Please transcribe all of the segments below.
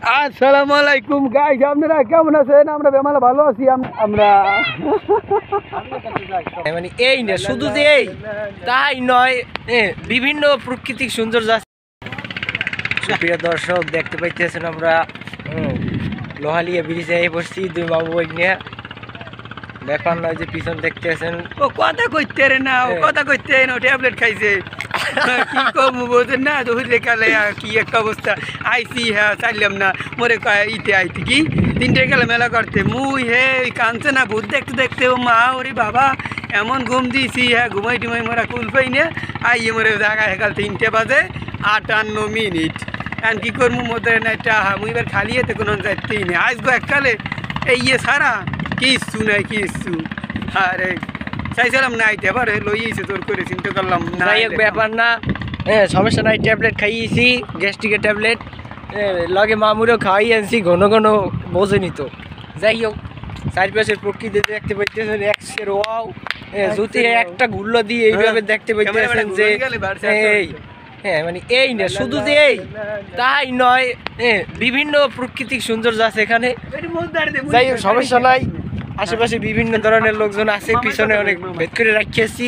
আসসালামু আলাইকুম গাইস, আপনারা কেমন আছেন? আমরা বেমালা ভালো আছি। আমরা মানে এই না শুধু যে এই তাই নয়, বিভিন্ন প্রাকৃতিক সৌন্দর্য আছে। সুপ্রিয় দর্শক, দেখতে পাইতেছেন আমরা লোহালিয়া ব্রিজে পড়ছি দুই বাবু বই নিয়ে। ব্যাপার নয় যে পিছন দেখতেছেন, ও কথা কইতে রে না, ও কথা কইতে না, ট্যাবলেট খাইছে। কি কম বোঝেন না, ধরে কালে কি একটা অবস্থা আইসি। হ্যাঁ চাইলাম না, মোরে ইতে আইতে কি 3টে গেলে মেলা করতে মুই হে কাঁদছে না ভূত দেখতে দেখতে। ও মা ওরে বাবা এমন ঘুম দিয়েছি, হ্যাঁ ঘুমাই টুমাই মোরা কুল পাই না। আইয়ে মোরে জায়গা হেকাল 3টে বাজে 58 মিনিট। এখন কি করবো মোদের না একটা মুই এবার খালি এতে কোনো যাইতেই নেই। আসবো এককালে এই ইয়ে সারা কিচ্ছু নাই কিচ্ছু। আরে চাইছিলাম না আইতে পারে লইয়েছে তোর করে চিন্তা করলাম না। যাই হোক ব্যাপার না, সমস্যা নাই। ট্যাবলেট খাইয়েছি, গ্যাস্ট্রিকের ট্যাবলেট, লগে মামুরও খাওয়াই আনছি, ঘন ঘন বোঝেনি তো। যাই হোক, চারপাশের প্রকৃতি দেখতে পাইতেছেন এক্সের ওয়াও। যদি একটা ঘুরলো দিয়ে এইভাবে দেখতে পাইতেছেন যে এই মানে এই না শুধু যে এই তাই নয়, বিভিন্ন প্রাকৃতিক সৌন্দর্য আছে এখানে। যাই হোক সমস্যা নাই, আশেপাশে বিভিন্ন ধরনের লোকজন আছে, পিছনে অনেক ভেদ করে রাখিয়েছি।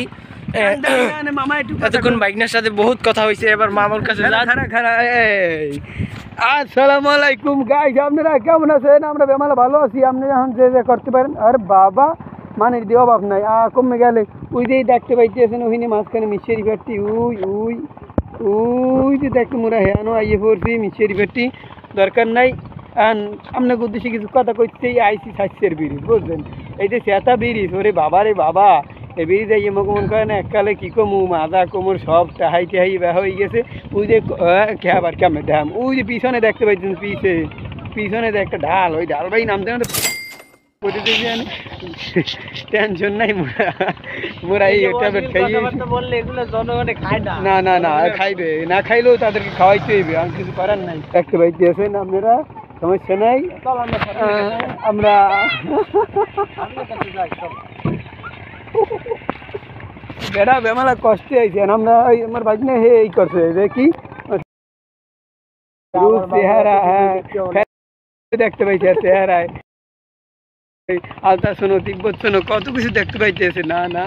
এতক্ষণ বাইকনার সাথে বহুত কথা হয়েছে, এবার মামার কাছে আসসালামু আলাইকুম গাইস, আপনারা কেমন আছেন? আমরা বেমালা ভালো আছি। আপনি এখন যে করতে পারেন। আর বাবা মানে দেওয়া বাপ নাই কমে গেলে ওই যে দেখতে পাইতেছেন ওখানে মাঝখানে মিশরি ফাটটি উই উই উই যে দেখতে মোরা হেয়ানো আইয়ে পড়ছি মিশরি ফাটটি দরকার নাই। আপনাকে উদ্দেশ্যে কিছু কথা কইতেই আইসি স্বাস্থ্যের ব্রিজ, বুঝলেন? এই যে সেতা ব্রিজ, ওরে বাবা রে বাবা, এই ব্রিজ আইয়ে মুখ মন করে না এককালে কী কমু মাদা কোমর সব টাহাই টাহাই ব্যা হয়ে গেছে। ওই যে আবার কেমন ঢাম ওই যে পিছনে দেখতে পাইছেন, পিছনে যে একটা ঢাল, ওই ঢাল ভাই নামতে নামতে টেনশন নাই। মোরা এই ট্যাবলেট খাইয়ে না না না খাইবে, না খাইলেও তাদেরকে খাওয়াইতে হইবে, আর কিছু করার নাই। দেখতে পাইতেছেন আপনারা, সমস্যা নাই। আমরা বেড়া বেমালা কষ্টে আইছেন। আমরা আমার ভাগ্নে হে এই করছে যে কি চেহারা, হ্যাঁ দেখতে পাইছে চেহারায় আলতা শোনো তিব্বত শোনো কত কিছু দেখতে পাইতেছে। না না